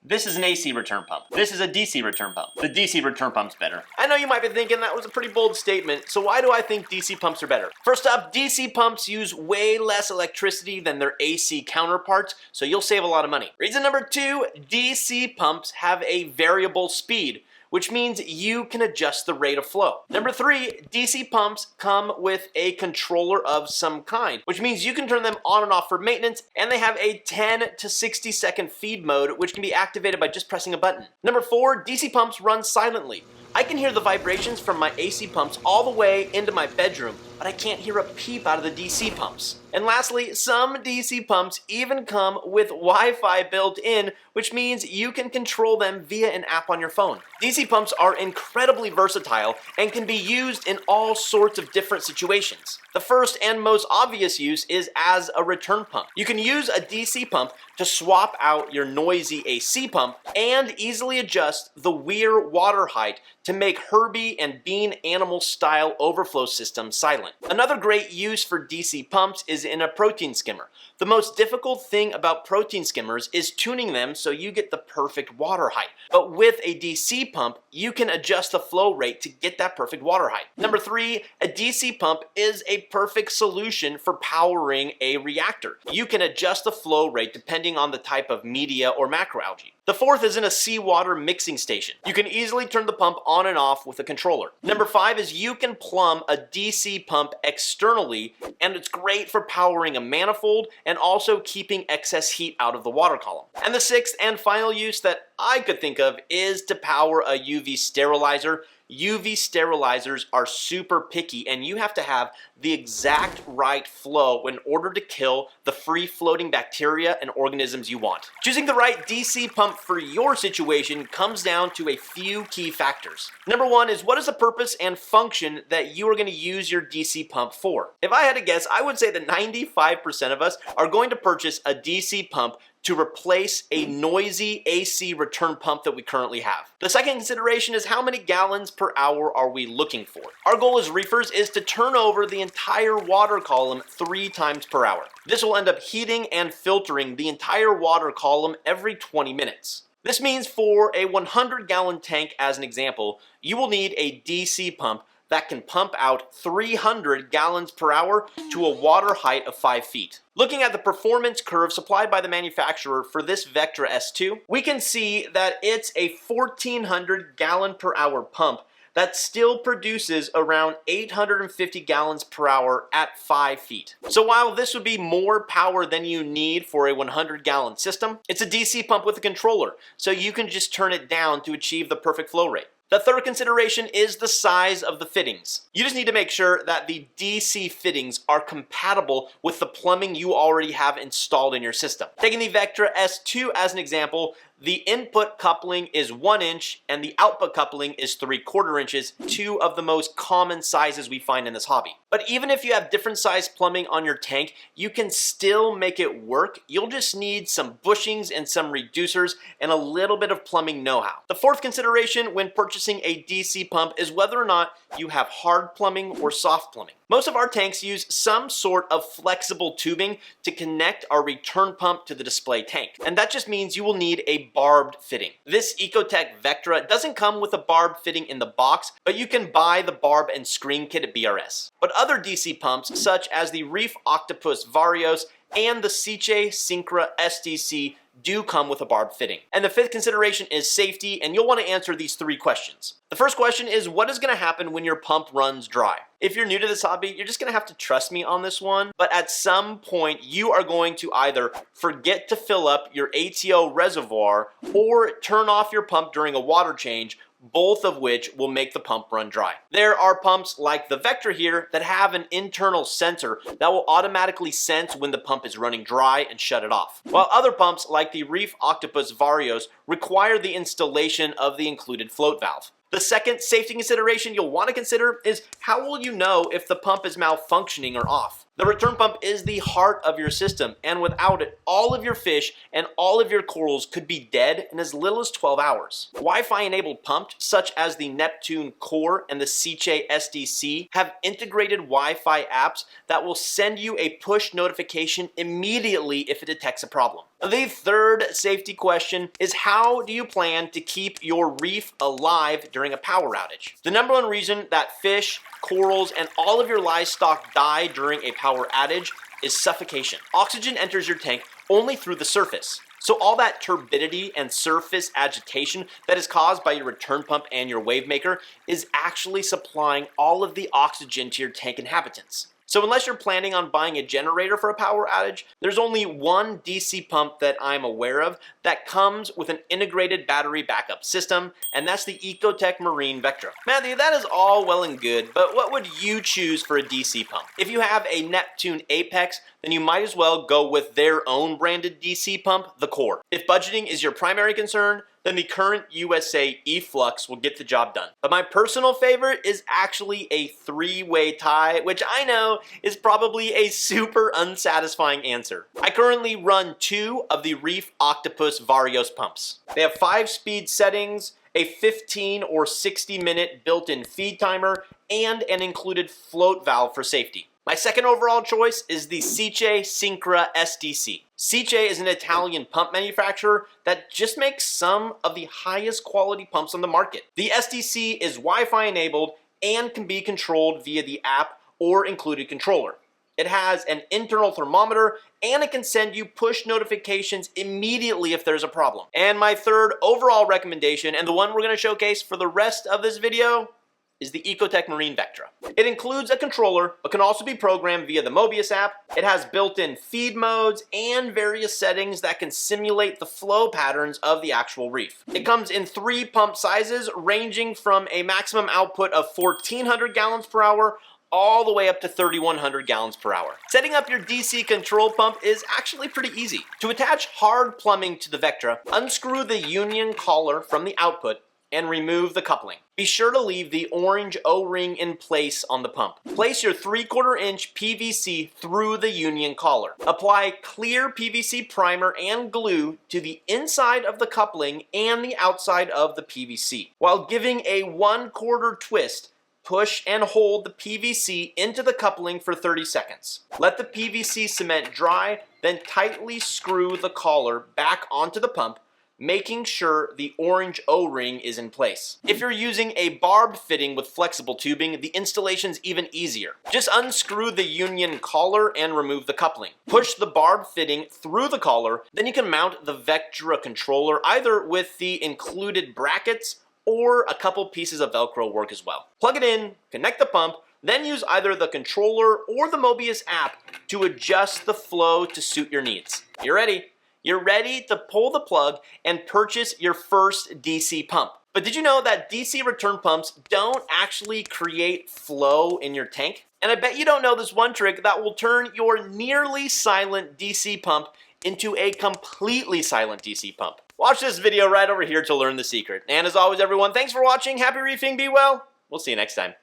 This is an AC return pump. This is a DC return pump. The DC return pump's better. I know you might be thinking that was a pretty bold statement, so why do I think DC pumps are better? First up, DC pumps use way less electricity than their AC counterparts, so you'll save a lot of money. Reason number two, DC pumps have a variable speed, which means you can adjust the rate of flow. Number three, DC pumps come with a controller of some kind, which means you can turn them on and off for maintenance, and they have a 10 to 60 second feed mode, which can be activated by just pressing a button. Number four, DC pumps run silently. I can hear the vibrations from my AC pumps all the way into my bedroom, but I can't hear a peep out of the DC pumps. And lastly, some DC pumps even come with Wi-Fi built in, which means you can control them via an app on your phone. DC pumps are incredibly versatile and can be used in all sorts of different situations. The first and most obvious use is as a return pump. You can use a DC pump to swap out your noisy AC pump and easily adjust the weir water height to make herby and bean animal style overflow system silent. Another great use for DC pumps is in a protein skimmer. The most difficult thing about protein skimmers is tuning them so you get the perfect water height. But with a DC pump, you can adjust the flow rate to get that perfect water height. Number three, a DC pump is a perfect solution for powering a reactor. You can adjust the flow rate depending on the type of media or macroalgae. The fourth is in a seawater mixing station. You can easily turn the pump on and off with a controller. Number five is you can plumb a DC pump externally, and it's great for powering a manifold and also keeping excess heat out of the water column. And the sixth and final use that I could think of is to power a UV sterilizer. UV sterilizers are super picky, and you have to have the exact right flow in order to kill the free-floating bacteria and organisms you want. Choosing the right DC pump for your situation comes down to a few key factors. Number one is, what is the purpose and function that you are going to use your DC pump for? If I had to guess, I would say that 95% of us are going to purchase a DC pump to replace a noisy AC return pump that we currently have. The second consideration is, how many gallons per hour are we looking for? Our goal as reefers is to turn over the entire water column 3 times per hour. This will end up heating and filtering the entire water column every 20 minutes. This means for a 100-gallon tank, as an example, you will need a DC pump that can pump out 300 gallons per hour to a water height of 5 feet. Looking at the performance curve supplied by the manufacturer for this Vectra S2, we can see that it's a 1,400 gallon per hour pump that still produces around 850 gallons per hour at 5 feet. So while this would be more power than you need for a 100-gallon system, it's a DC pump with a controller, so you can just turn it down to achieve the perfect flow rate. The third consideration is the size of the fittings. You just need to make sure that the DC fittings are compatible with the plumbing you already have installed in your system. Taking the Vectra S2 as an example, the input coupling is 1 inch and the output coupling is 3/4 inches, 2 of the most common sizes we find in this hobby. But even if you have different size plumbing on your tank, you can still make it work. You'll just need some bushings and some reducers and a little bit of plumbing know-how. The fourth consideration when purchasing a DC pump is whether or not you have hard plumbing or soft plumbing. Most of our tanks use some sort of flexible tubing to connect our return pump to the display tank, and that just means you will need a barbed fitting. This Ecotech Vectra doesn't come with a barbed fitting in the box, but you can buy the barb and screen kit at BRS. But other DC pumps, such as the Reef Octopus Varios and the Sicce Syncra SDC, do come with a barbed fitting. And the fifth consideration is safety, and you'll want to answer these 3 questions. The first question is, what is going to happen when your pump runs dry? If you're new to this hobby, you're just going to have to trust me on this one, but at some point you are going to either forget to fill up your ATO reservoir or turn off your pump during a water change, both of which will make the pump run dry. There are pumps like the Vectra here that have an internal sensor that will automatically sense when the pump is running dry and shut it off, while other pumps like the Reef Octopus Varios require the installation of the included float valve. The second safety consideration you'll want to consider is, how will you know if the pump is malfunctioning or off? The return pump is the heart of your system, and without it, all of your fish and all of your corals could be dead in as little as 12 hours. Wi-Fi enabled pumps, such as the Neptune Core and the Sicce SDC, have integrated Wi-Fi apps that will send you a push notification immediately if it detects a problem. The third safety question is, how do you plan to keep your reef alive during a power outage? The number one reason that fish, corals, and all of your livestock die during a power outage is suffocation. Oxygen enters your tank only through the surface. So all that turbidity and surface agitation that is caused by your return pump and your wave maker is actually supplying all of the oxygen to your tank inhabitants. So unless you're planning on buying a generator for a power outage, there's only one DC pump that I'm aware of that comes with an integrated battery backup system, and that's the Aquatic Marine Vectra. Matthew, that is all well and good, but what would you choose for a DC pump? If you have a Neptune Apex, then you might as well go with their own branded DC pump, the Core. If budgeting is your primary concern, then the current USA E-Flux will get the job done. But my personal favorite is actually a three-way tie, which I know is probably a super unsatisfying answer. I currently run 2 of the Reef Octopus Varios pumps. They have 5-speed settings, a 15 or 60-minute built-in feed timer, and an included float valve for safety. My second overall choice is the Sice Syncra SDC. Sice is an Italian pump manufacturer that just makes some of the highest quality pumps on the market. The SDC is Wi-Fi enabled and can be controlled via the app or included controller. It has an internal thermometer and it can send you push notifications immediately if there's a problem. And my third overall recommendation, and the one we're going to showcase for the rest of this video, is the Aquatic Marine Vectra. It includes a controller, but can also be programmed via the Mobius app. It has built-in feed modes and various settings that can simulate the flow patterns of the actual reef. It comes in 3 pump sizes, ranging from a maximum output of 1,400 gallons per hour all the way up to 3,100 gallons per hour. Setting up your DC control pump is actually pretty easy. To attach hard plumbing to the Vectra, unscrew the union collar from the output and remove the coupling. Be sure to leave the orange O-ring in place on the pump. Place your 3/4 inch PVC through the union collar. Apply clear PVC primer and glue to the inside of the coupling and the outside of the PVC. While giving a 1/4 twist, push and hold the PVC into the coupling for 30 seconds. Let the PVC cement dry, then tightly screw the collar back onto the pump, making sure the orange O-ring is in place. If you're using a barb fitting with flexible tubing, the installation's even easier. Just unscrew the union collar and remove the coupling. Push the barb fitting through the collar, then you can mount the Vectra controller either with the included brackets or a couple pieces of Velcro work as well. Plug it in, connect the pump, then use either the controller or the Mobius app to adjust the flow to suit your needs. You're ready. You're ready to pull the plug and purchase your first DC pump. But did you know that DC return pumps don't actually create flow in your tank? And I bet you don't know this one trick that will turn your nearly silent DC pump into a completely silent DC pump. Watch this video right over here to learn the secret. And as always, everyone, thanks for watching. Happy reefing, be well. We'll see you next time.